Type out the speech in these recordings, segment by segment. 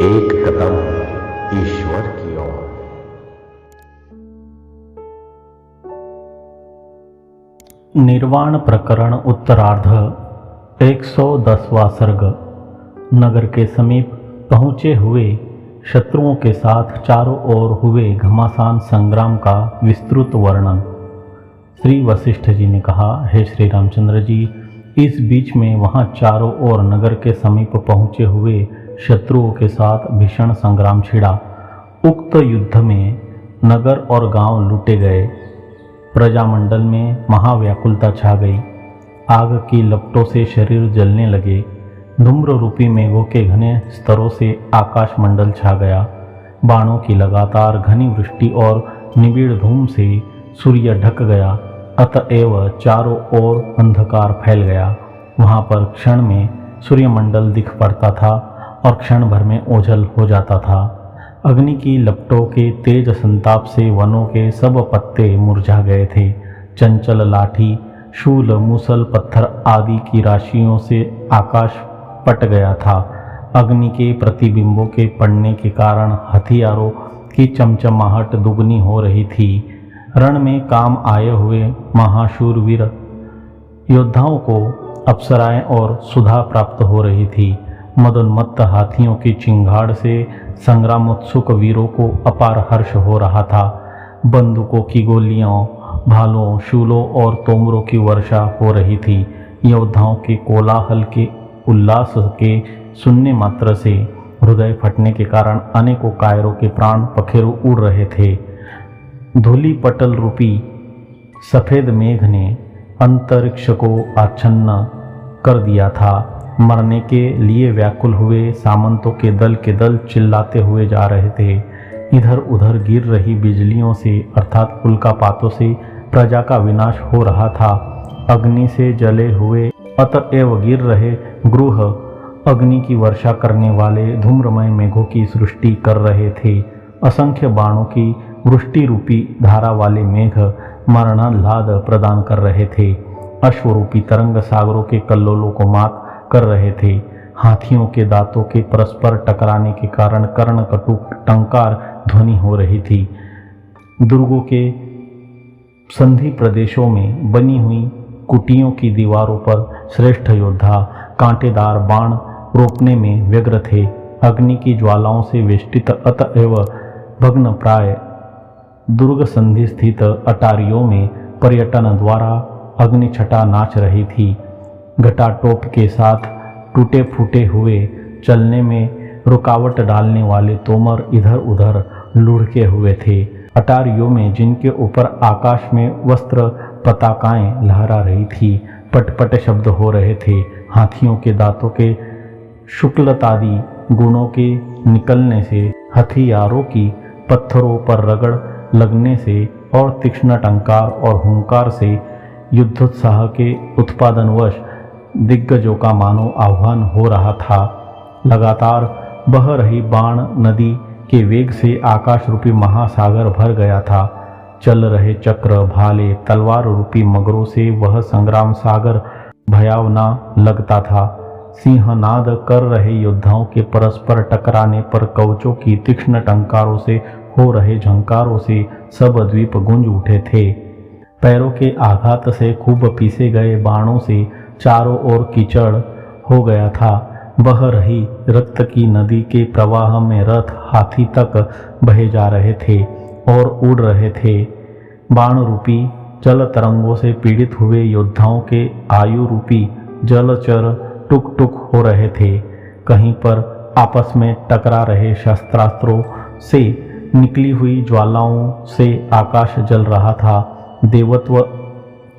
एक कदम ईश्वर की ओर। निर्वाण प्रकरण उत्तरार्ध 110वां सर्ग। नगर के समीप पहुँचे हुए शत्रुओं के साथ चारों ओर हुए घमासान संग्राम का विस्तृत वर्णन। श्री वशिष्ठ जी ने कहा, हे श्री रामचंद्र जी, इस बीच में वहाँ चारों ओर नगर के समीप पहुँचे हुए शत्रुओं के साथ भीषण संग्राम छिड़ा। उक्त युद्ध में नगर और गांव लूटे गए। प्रजामंडल में महाव्याकुलता छा गई। आग की लपटों से शरीर जलने लगे। धूम्र रूपी मेघों के घने स्तरों से आकाश मंडल छा गया। बाणों की लगातार घनी वृष्टि और निबिड़ धूम से सूर्य ढक गया। अतएव चारों ओर अंधकार फैल गया। वहाँ पर क्षण में सूर्यमंडल दिख पड़ता था और क्षण भर में ओझल हो जाता था। अग्नि की लपटों के तेज संताप से वनों के सब पत्ते मुरझा गए थे। चंचल लाठी, शूल, मूसल, पत्थर आदि की राशियों से आकाश पट गया था। अग्नि के प्रतिबिंबों के पड़ने के कारण हथियारों की चमचमाहट दुगनी हो रही थी। रण में काम आए हुए महाशूरवीर योद्धाओं को अप्सराएं और सुधा प्राप्त हो रही थी। मदोन्मत्त हाथियों की चिंगाड़ से संग्रामोत्सुक वीरों को अपार हर्ष हो रहा था। बंदूकों की गोलियों, भालों, शूलों और तोमरों की वर्षा हो रही थी। योद्धाओं के कोलाहल के उल्लास के सुनने मात्र से हृदय फटने के कारण अनेकों कायरों के प्राण पखेरु उड़ रहे थे। धूली पटल रूपी सफ़ेद मेघ ने अंतरिक्ष को आच्छन्न कर दिया था। मरने के लिए व्याकुल हुए सामंतों के दल चिल्लाते हुए जा रहे थे। इधर उधर गिर रही बिजलियों से अर्थात उल्कापातों से प्रजा का विनाश हो रहा था। अग्नि से जले हुए अतएव गिर रहे गृह अग्नि की वर्षा करने वाले धूम्रमय मेघों की सृष्टि कर रहे थे। असंख्य बाणों की वृष्टि रूपी धारा वाले मेघ मरणाह्लाद प्रदान कर रहे थे। अश्वरूपी तरंग सागरों के कल्लोलों को मात कर रहे थे। हाथियों के दांतों के परस्पर टकराने के कारण कर्णकटु टंकार ध्वनि हो रही थी। दुर्गों के संधि प्रदेशों में बनी हुई कुटियों की दीवारों पर श्रेष्ठ योद्धा कांटेदार बाण रोकने में व्यग्र थे। अग्नि की ज्वालाओं से वेष्टित अतएव भग्न प्राय दुर्ग संधि स्थित अटारियों में पर्यटन द्वारा अग्नि छटा नाच रही थी। घटाटोप के साथ टूटे फूटे हुए चलने में रुकावट डालने वाले तोमर इधर उधर लुढ़के हुए थे। अटारियों में जिनके ऊपर आकाश में वस्त्र पताकाएं लहरा रही थी, पटपट शब्द हो रहे थे। हाथियों के दांतों के शुक्लतादि गुणों के निकलने से, हथियारों की पत्थरों पर रगड़ लगने से और तीक्ष्ण टंकार और हुंकार से युद्धोत्साह के उत्पादनवश दिग्गजों का मानो आह्वान हो रहा था। लगातार बह रही बाण नदी के वेग से आकाश रूपी महासागर भर गया था। चल रहे चक्र, भाले, तलवार रूपी मगरों से वह संग्राम सागर भयावना लगता था। सिंहनाद कर रहे योद्धाओं के परस्पर टकराने पर कवचों की तीक्ष्ण टंकारों से हो रहे झंकारों से सब द्वीप गूंज उठे थे। पैरों के आघात से खूब पीसे गए बाणों से चारों ओर कीचड़ हो गया था। बह रही रक्त की नदी के प्रवाह में रथ हाथी तक बहे जा रहे थे और उड़ रहे थे। बाण रूपी जल तरंगों से पीड़ित हुए योद्धाओं के आयु रूपी जलचर टुक टुक हो रहे थे। कहीं पर आपस में टकरा रहे शस्त्रास्त्रों से निकली हुई ज्वालाओं से आकाश जल रहा था। देवत्व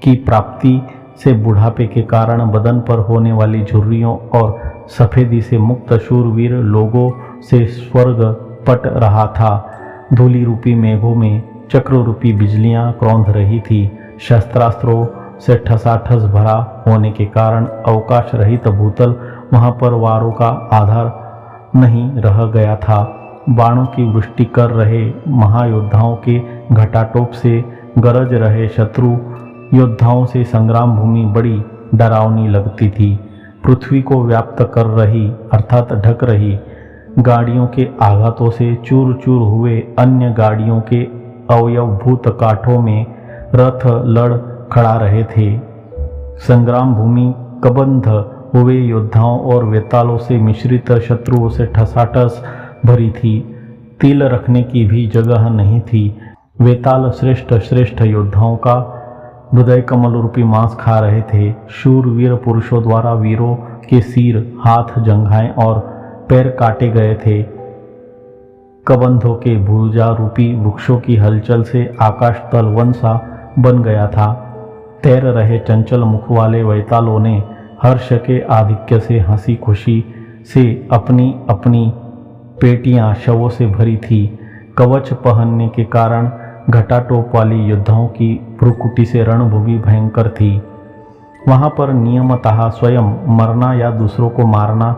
की प्राप्ति से बुढ़ापे के कारण बदन पर होने वाली झुर्रियों और सफेदी से मुक्त शूरवीर लोगों से स्वर्ग पट रहा था। धूली रूपी मेघों में चक्र रूपी बिजलियां क्रोंध रही थी। शस्त्रास्त्रों से ठसाठस भरा होने के कारण अवकाश रहित भूतल वहां पर वारों का आधार नहीं रह गया था। बाणों की वृष्टि कर रहे महायोद्धाओं के घटाटोप से गरज रहे शत्रु योद्धाओं से संग्राम भूमि बड़ी डरावनी लगती थी। पृथ्वी को व्याप्त कर रही अर्थात ढक रही गाड़ियों के आघातों से चूर चूर हुए अन्य गाड़ियों के अवयवभूत काठों में रथ लड़ खड़ा रहे थे। संग्राम भूमि कबंध हुए योद्धाओं और वेतालों से मिश्रित शत्रुओं से ठसाठस भरी थी। तिल रखने की भी जगह नहीं थी। वेताल श्रेष्ठ श्रेष्ठ योद्धाओं का हृदय कमल रूपी मांस खा रहे थे। शूरवीर पुरुषों द्वारा वीरों के सिर, हाथ, जंघाएं और पैर काटे गए थे। कबंधों के भुजा रूपी वृक्षों की हलचल से आकाश तल वन सा बन गया था। तैर रहे चंचल मुख वाले वैतालों ने हर्ष के आधिक्य से हंसी खुशी से अपनी अपनी पेटियां शवों से भरी थी। कवच पहनने के कारण घटाटोप वाली योद्धाओं की भ्रुकुटी से रणभूमि भयंकर थी। वहां पर नियमतः स्वयं मरना या दूसरों को मारना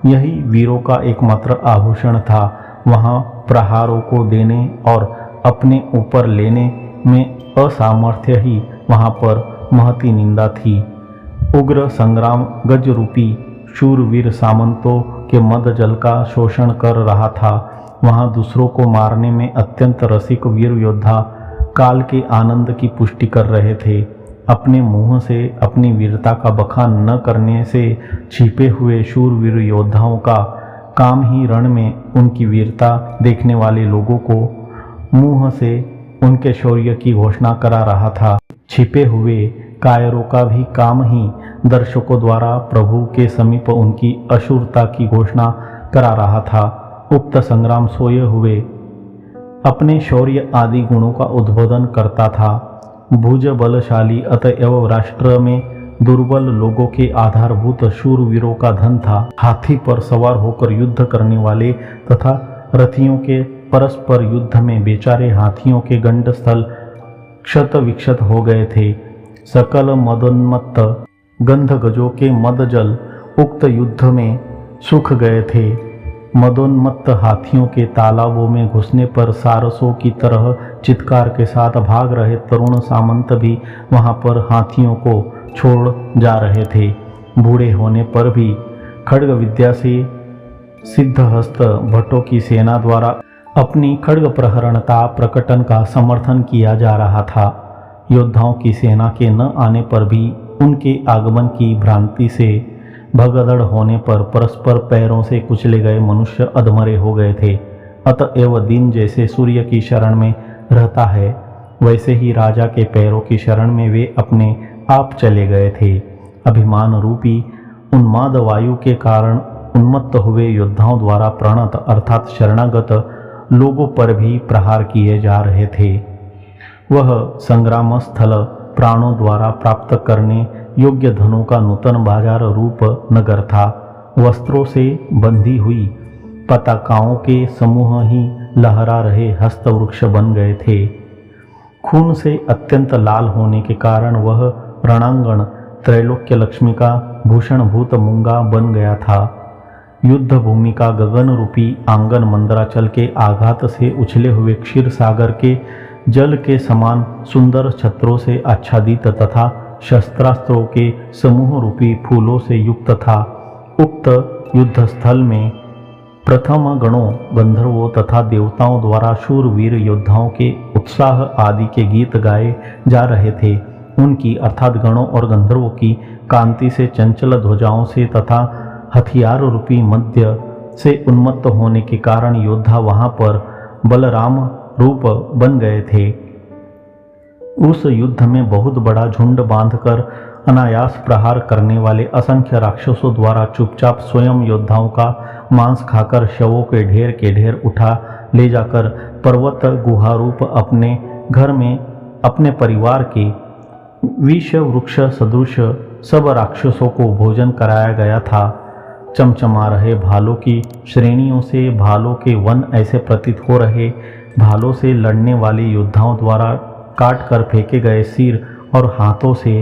यही वीरों का एकमात्र आभूषण था। वहां प्रहारों को देने और अपने ऊपर लेने में असामर्थ्य ही वहां पर महती निंदा थी। उग्र संग्राम गज रूपी शूरवीर सामंतों के मद जल का शोषण कर रहा था। वहां दूसरों को मारने में अत्यंत रसिक वीर योद्धा काल के आनंद की पुष्टि कर रहे थे। अपने मुंह से अपनी वीरता का बखान न करने से छिपे हुए शूरवीर योद्धाओं का काम ही रण में उनकी वीरता देखने वाले लोगों को मुंह से उनके शौर्य की घोषणा करा रहा था। छिपे हुए कायरों का भी काम ही दर्शकों द्वारा प्रभु के समीप उनकी अशूरता की घोषणा करा रहा था। उक्त संग्राम सोए हुए अपने शौर्य आदि गुणों का उद्बोधन करता था। भुज बलशाली अतएव राष्ट्र में दुर्बल लोगों के आधारभूत शूरवीरों का धन था। हाथी पर सवार होकर युद्ध करने वाले तथा रथियों के परस्पर युद्ध में बेचारे हाथियों के गंडस्थल क्षत विक्षत हो गए थे। सकल मदोन्मत्त गंधगजों के मदजल उक्त युद्ध में सूख गए थे। मदोन्मत्त हाथियों के तालाबों में घुसने पर सारसों की तरह चित्कार के साथ भाग रहे तरुण सामंत भी वहां पर हाथियों को छोड़ जा रहे थे। बूढ़े होने पर भी खड्ग विद्या से सिद्धहस्त भट्टों की सेना द्वारा अपनी खड्ग प्रहरणता प्रकटन का समर्थन किया जा रहा था। योद्धाओं की सेना के न आने पर भी उनके आगमन की भ्रांति से भगदड़ होने पर परस्पर पैरों से कुचले गए मनुष्य अधमरे हो गए थे। अतएव दिन जैसे सूर्य की शरण में रहता है, वैसे ही राजा के पैरों की शरण में वे अपने आप चले गए थे। अभिमान रूपी उन्माद वायु के कारण उन्मत्त हुए योद्धाओं द्वारा प्रणत अर्थात शरणागत लोगों पर भी प्रहार किए जा रहे थे। वह संग्राम स्थल प्राणों द्वारा प्राप्त करने योग्य धनों का नूतन बाजार रूप नगर था। वस्त्रों से बंधी हुई पताकाओं के समूह ही लहरा रहे हस्तवृक्ष बन गए थे। खून से अत्यंत लाल होने के कारण वह रणांगण त्रैलोक्य लक्ष्मी का भूषणभूत मूंगा बन गया था। युद्ध भूमि का गगन रूपी आंगन मंदराचल के आघात से उछले हुए क्षीर सागर के जल के समान सुंदर छत्रों से आच्छादित तथा शस्त्रास्त्रों के समूह रूपी फूलों से युक्त था। उक्त युद्ध स्थल में प्रथम गणों गंधर्वों तथा देवताओं द्वारा शूरवीर योद्धाओं के उत्साह आदि के गीत गाए जा रहे थे। उनकी अर्थात गणों और गंधर्वों की कांति से चंचल ध्वजाओं से तथा हथियार रूपी मध्य से उन्मत्त होने के कारण योद्धा वहां पर बलराम रूप बन गए थे। उस युद्ध में बहुत बड़ा झुंड बांधकर अनायास प्रहार करने वाले असंख्य राक्षसों द्वारा चुपचाप स्वयं योद्धाओं का मांस खाकर शवों के ढेर उठा ले जाकर पर्वत गुहा रूप अपने घर में अपने परिवार के विष वृक्ष सदृश सब राक्षसों को भोजन कराया गया था। चमचमा रहे भालों की श्रेणियों से भालों के वन ऐसे प्रतीत हो रहे। भालों से लड़ने वाले योद्धाओं द्वारा काट कर फेंके गए सिर और हाथों से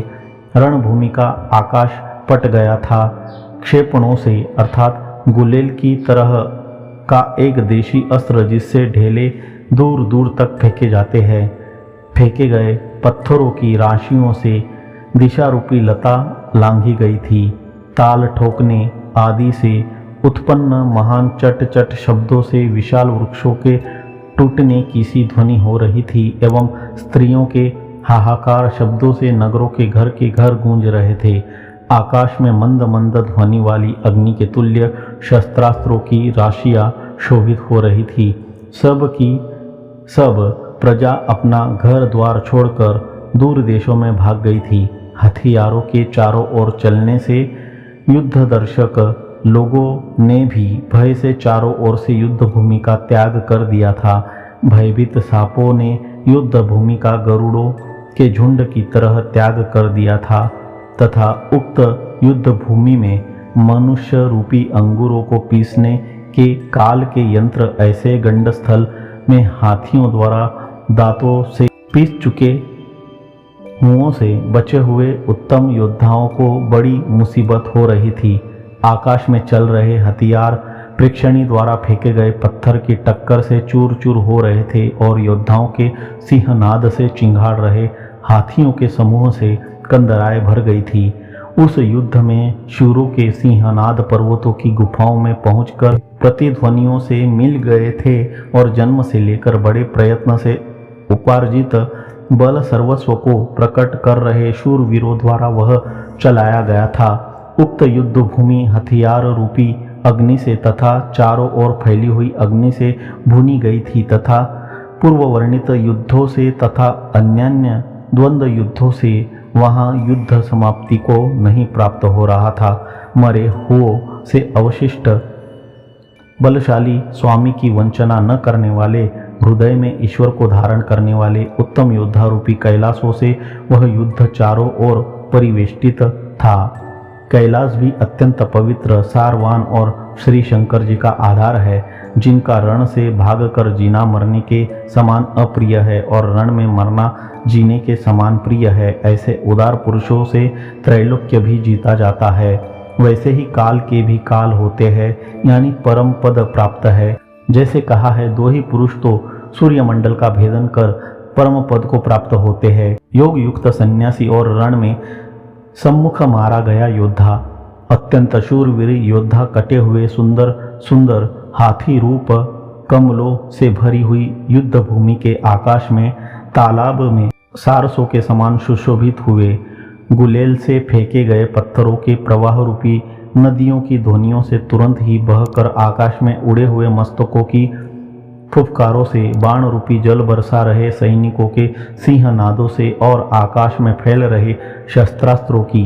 रणभूमि का आकाश पट गया था। क्षेपणों से अर्थात गुलेल की तरह का एक देशी अस्त्र जिससे ढेले दूर दूर तक फेंके जाते हैं, फेंके गए पत्थरों की राशियों से दिशा रूपी लता लांघी गई थी। ताल ठोकने आदि से उत्पन्न महान चट चट शब्दों से विशाल वृक्षों के टूटने की सी ध्वनि हो रही थी एवं स्त्रियों के हाहाकार शब्दों से नगरों के घर गूंज रहे थे। आकाश में मंद मंद ध्वनि वाली अग्नि के तुल्य शस्त्रास्त्रों की राशियां शोभित हो रही थी। सब प्रजा अपना घर द्वार छोड़कर दूर देशों में भाग गई थी। हथियारों के चारों ओर चलने से युद्ध दर्शक लोगों ने भी भय से चारों ओर से युद्ध भूमि का त्याग कर दिया था। भयभीत सांपों ने युद्ध भूमि का गरुड़ों के झुंड की तरह त्याग कर दिया था तथा उक्त युद्ध भूमि में मनुष्य रूपी अंगूरों को पीसने के काल के यंत्र ऐसे गंडस्थल में हाथियों द्वारा दांतों से पीस चुके मुंहों से बचे हुए उत्तम योद्धाओं को बड़ी मुसीबत हो रही थी। आकाश में चल रहे हथियार प्रेक्षणी द्वारा फेंके गए पत्थर की टक्कर से चूर चूर हो रहे थे और योद्धाओं के सिंहनाद से चिंगाड़ रहे हाथियों के समूह से कंदराए भर गई थी। उस युद्ध में शूरों के सिंहनाद पर्वतों की गुफाओं में पहुंचकर प्रतिध्वनियों से मिल गए थे और जन्म से लेकर बड़े प्रयत्न से उपार्जित बल सर्वस्व को प्रकट कर रहे शूरवीरों द्वारा वह चलाया गया था। उक्त युद्ध भूमि हथियार रूपी अग्नि से तथा चारों ओर फैली हुई अग्नि से भुनी गई थी तथा पूर्व वर्णित युद्धों से तथा अन्यान्य द्वंद्व युद्धों से वहां युद्ध समाप्ति को नहीं प्राप्त हो रहा था। मरे हुओं से अवशिष्ट बलशाली स्वामी की वंचना न करने वाले हृदय में ईश्वर को धारण करने वाले उत्तम योद्धा रूपी कैलाशों से वह युद्ध चारों ओर परिवेष्टित था। कैलाश भी अत्यंत पवित्र सारवान और श्री शंकर जी का आधार है, जिनका रण से भागकर जीना मरने के समान अप्रिय है और रण में मरना जीने के समान प्रिय है। ऐसे उदार पुरुषों से त्रैलोक्य भी जीता जाता है। वैसे ही काल के भी काल होते हैं, यानी परम पद प्राप्त है। जैसे कहा है, दो ही पुरुष तो सूर्यमंडल का भेदन कर परम पद को प्राप्त होते हैं, योग युक्त सन्यासी और रण में सम्मुख मारा गया योद्धा। अत्यंत शूरवीर योद्धा कटे हुए सुंदर सुंदर हाथी रूप कमलों से भरी हुई युद्ध भूमि के आकाश में तालाब में सारसों के समान सुशोभित हुए। गुलेल से फेंके गए पत्थरों के प्रवाह रूपी नदियों की ध्वनियों से तुरंत ही बहकर आकाश में उड़े हुए मस्तकों की फुफकारों से बाण रूपी जल बरसा रहे सैनिकों के सिंहनादों से और आकाश में फैल रहे शस्त्रास्त्रों की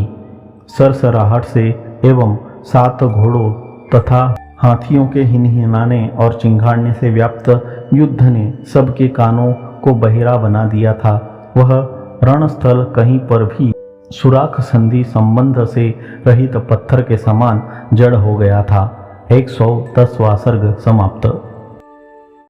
सरसराहट से एवं 7 घोड़ों तथा हाथियों के हिनहिनाने और चिंगाड़ने से व्याप्त युद्ध ने सबके कानों को बहिरा बना दिया था। वह रणस्थल कहीं पर भी सुराख संधि संबंध से रहित पत्थर के समान जड़ हो गया था। 110वां सर्ग समाप्त।